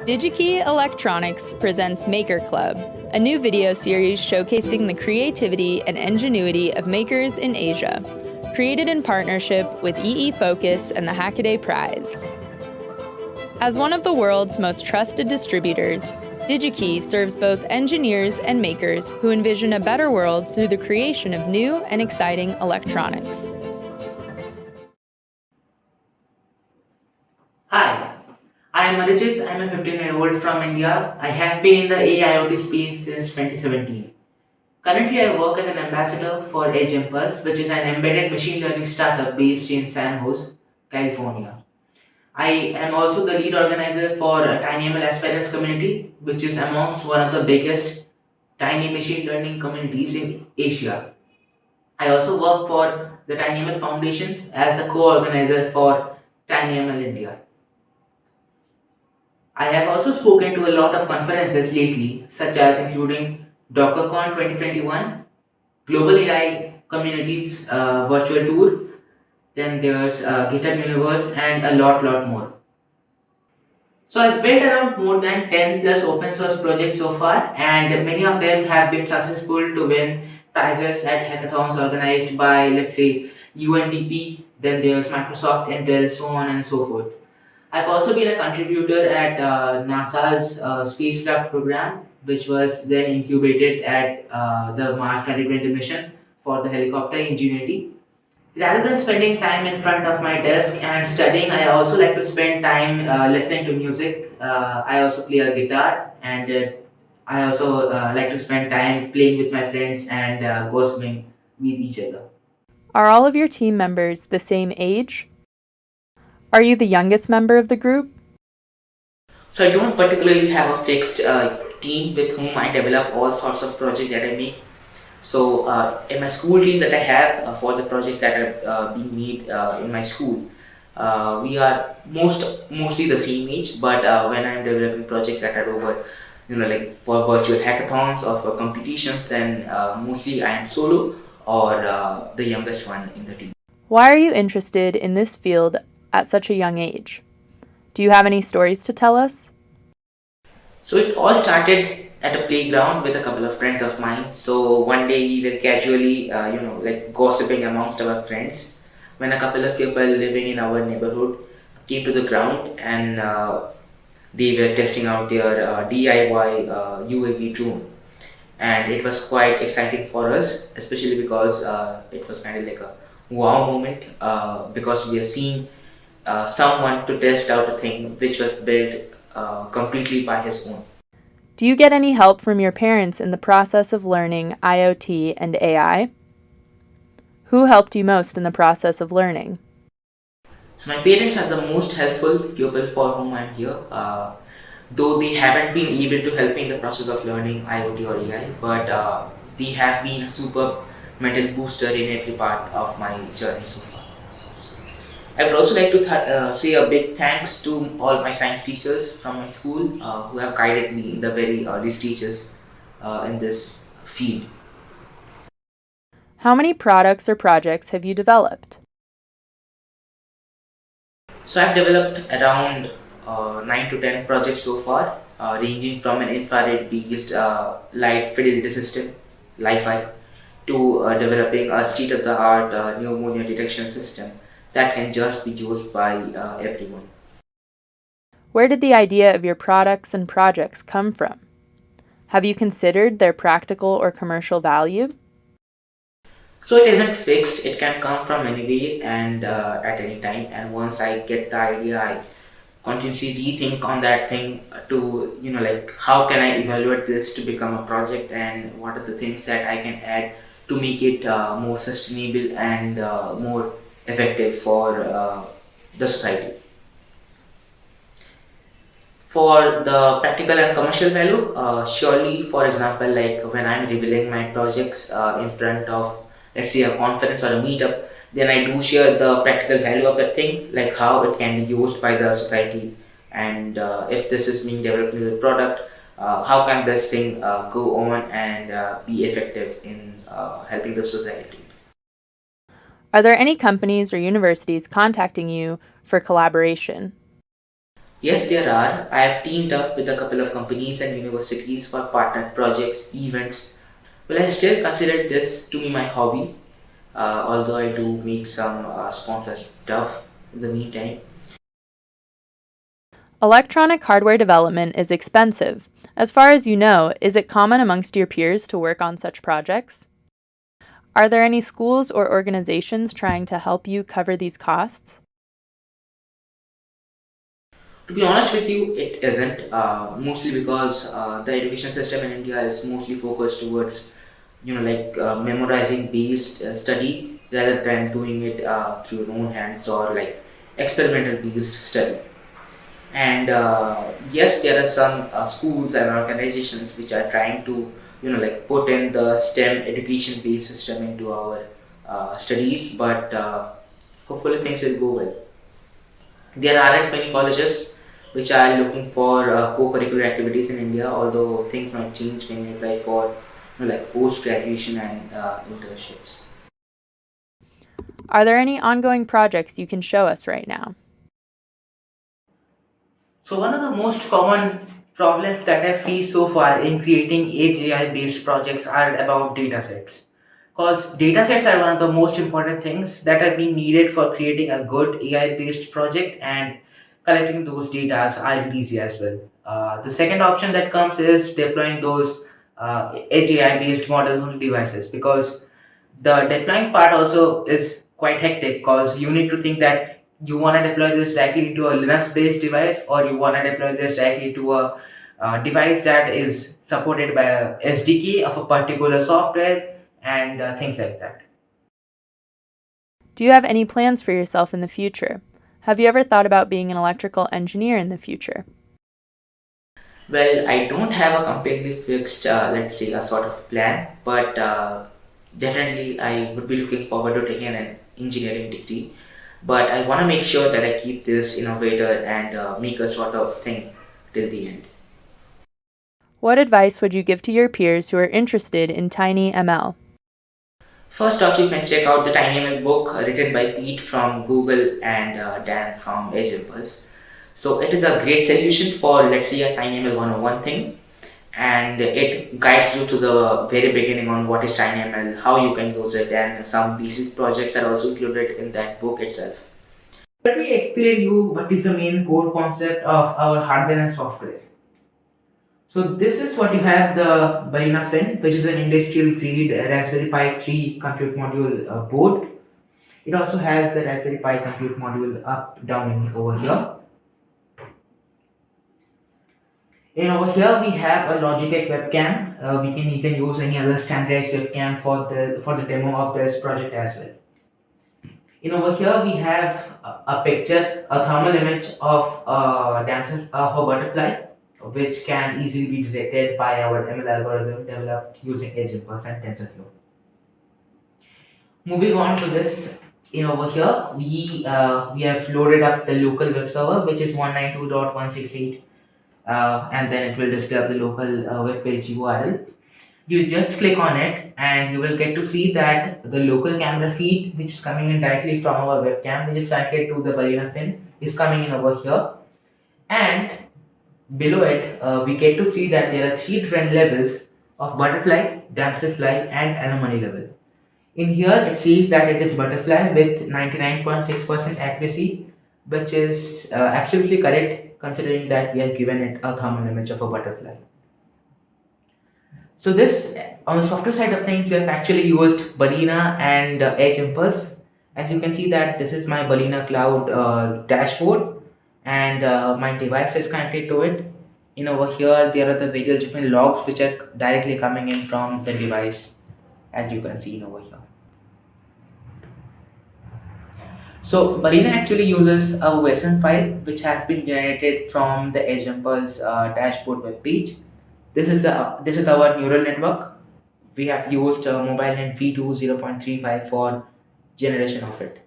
Digi-Key Electronics presents Maker Club, a new video series showcasing the creativity and ingenuity of makers in Asia, created in partnership with EE Focus and the Hackaday Prize. As one of the world's most trusted distributors, Digi-Key serves both engineers and makers who envision a better world through the creation of new and exciting electronics. Hi, I am Arjith. I am a 15-year-old from India. I have been in the AIoT space since 2017. Currently, I work as an ambassador for Edge Impulse, which is an embedded machine learning startup based in San Jose, California. I am also the lead organizer for a TinyML aspirants community, which is amongst one of the biggest tiny machine learning communities in Asia. I also work for the TinyML Foundation as the co-organizer for TinyML India. I have also spoken to a lot of conferences lately, such as including DockerCon 2021, Global AI Communities Virtual Tour, then there's GitHub Universe, and a lot more. So I've built around more than 10 plus open source projects so far, and many of them have been successful to win prizes at hackathons organized by, let's say, UNDP, then there's Microsoft, Intel, so on and so forth. I've also been a contributor at NASA's spacecraft program, which was then incubated at the March 2020 mission for the helicopter Ingenuity. Rather than spending time in front of my desk and studying, I also like to spend time listening to music. I also play a guitar, and I also like to spend time playing with my friends and gossiping with each other. Are all of your team members the same age? Are you the youngest member of the group? So I don't particularly have a fixed team with whom I develop all sorts of projects that I make. So in my school team that I have for the projects that are being made in my school, we are mostly the same age. But when I'm developing projects that are over, like for virtual hackathons or for competitions, then mostly I am solo or the youngest one in the team. Why are you interested in this field at such a young age? Do you have any stories to tell us? So it all started at a playground with a couple of friends of mine. So one day we were casually, like gossiping amongst our friends when a couple of people living in our neighborhood came to the ground and they were testing out their DIY UAV drone. And it was quite exciting for us, especially because it was kind of like a wow moment because we are seeing someone to test out a thing which was built completely by his own. Do you get any help from your parents in the process of learning IoT and AI? Who helped you most in the process of learning? So my parents are the most helpful people for whom I'm here. Though they haven't been able to help me in the process of learning IoT or AI, but they have been a super mental booster in every part of my journey so far. I would also like to say a big thanks to all my science teachers from my school who have guided me in the very early stages in this field. How many products or projects have you developed? So I've developed around 9 to 10 projects so far, ranging from an infrared based light fidelity system, Li-Fi, to developing a state-of-the-art pneumonia detection system that can just be used by everyone. Where did the idea of your products and projects come from? Have you considered their practical or commercial value? So it isn't fixed, it can come from anywhere and at any time. And once I get the idea, I continuously rethink on that thing to, like how can I evaluate this to become a project and what are the things that I can add to make it more sustainable and more effective for the society. For the practical and commercial value, surely, for example, like when I'm revealing my projects in front of, let's say, a conference or a meetup, then I do share the practical value of that thing, like how it can be used by the society, and if this is being developed into a product, how can this thing go on and be effective in helping the society. Are there any companies or universities contacting you for collaboration? Yes, there are. I have teamed up with a couple of companies and universities for partner projects, events. Well, I still consider this to be my hobby, although I do make some sponsor stuff in the meantime. Electronic hardware development is expensive. As far as you know, is it common amongst your peers to work on such projects? Are there any schools or organizations trying to help you cover these costs? To be honest with you, it isn't. Mostly because the education system in India is mostly focused towards, memorizing based study rather than doing it through your own hands or like experimental based study. And yes, there are some schools and organizations which are trying to, put in the STEM education based system into our studies, but hopefully things will go well. There aren't many colleges which are looking for co-curricular activities in India, although things might change when you apply for post-graduation and internships. Are there any ongoing projects you can show us right now? So one of the most common problems that I face so far in creating Edge AI based projects are about datasets. Because datasets are one of the most important things that are being needed for creating a good AI based project, and collecting those data are easy as well. The second option that comes is deploying those Edge AI based models on devices, because the deploying part also is quite hectic, because you need to think that you want to deploy this directly into a Linux based device, or you want to deploy this directly to a device that is supported by a SDK of a particular software, and things like that. Do you have any plans for yourself in the future? Have you ever thought about being an electrical engineer in the future? Well, I don't have a completely fixed, let's say, a sort of plan, but definitely I would be looking forward to taking an engineering degree. But I want to make sure that I keep this innovator and make a sort of thing till the end. What advice would you give to your peers who are interested in TinyML? First off, you can check out the TinyML book written by Pete from Google and Dan from Azure. So it is a great solution for, let's say, a TinyML 101 thing, and it guides you to the very beginning on what is TinyML, how you can use it, and some basic projects are also included in that book itself. Let me explain you what is the main core concept of our hardware and software. So this is what you have, the Balena Fin, which is an industrial grade Raspberry Pi 3 compute module board. It also has the Raspberry Pi compute module up down in over here. And over here we have a Logitech webcam. We can even use any other standardized webcam for the demo of this project as well. And over here we have a picture, a thermal image of a dancer of a butterfly, which can easily be detected by our ML algorithm developed using Edge Impulse and TensorFlow. Moving on to this, in over here we have loaded up the local web server, which is 192.168, and then it will display up the local web page URL. You just click on it and you will get to see that the local camera feed, which is coming in directly from our webcam, which is connected to the Balena Fin, is coming in over here. And below it, we get to see that there are three different levels of butterfly, damselfly, and anomaly level. In here, it says that it is butterfly with 99.6% accuracy, which is absolutely correct considering that we have given it a thermal image of a butterfly. So this, on the software side of things, we have actually used Balena and Edge Impulse. As you can see that this is my Balena Cloud dashboard, and my device is connected to it. Over here there are the various different logs which are directly coming in from the device, as you can see over here. So Balena actually uses a JSON file which has been generated from the Edge Impulse dashboard web page. This is our neural network. We have used MobileNet v2 0.35 for generation of it.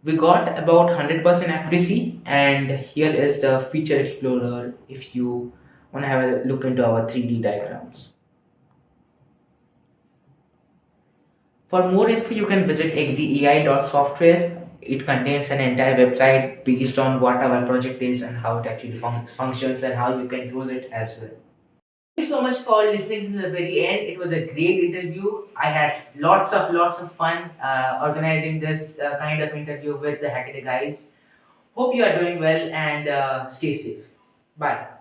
We got about 100% accuracy, and here is the feature explorer if you want to have a look into our 3D diagrams. For more info, you can visit xdei.software it contains an entire website based on what our project is and how it actually functions and how you can use it as well. Thank you so much for listening to the very end. It was a great interview. I had lots of fun organizing this kind of interview with the Hackaday guys. Hope you are doing well and stay safe. Bye.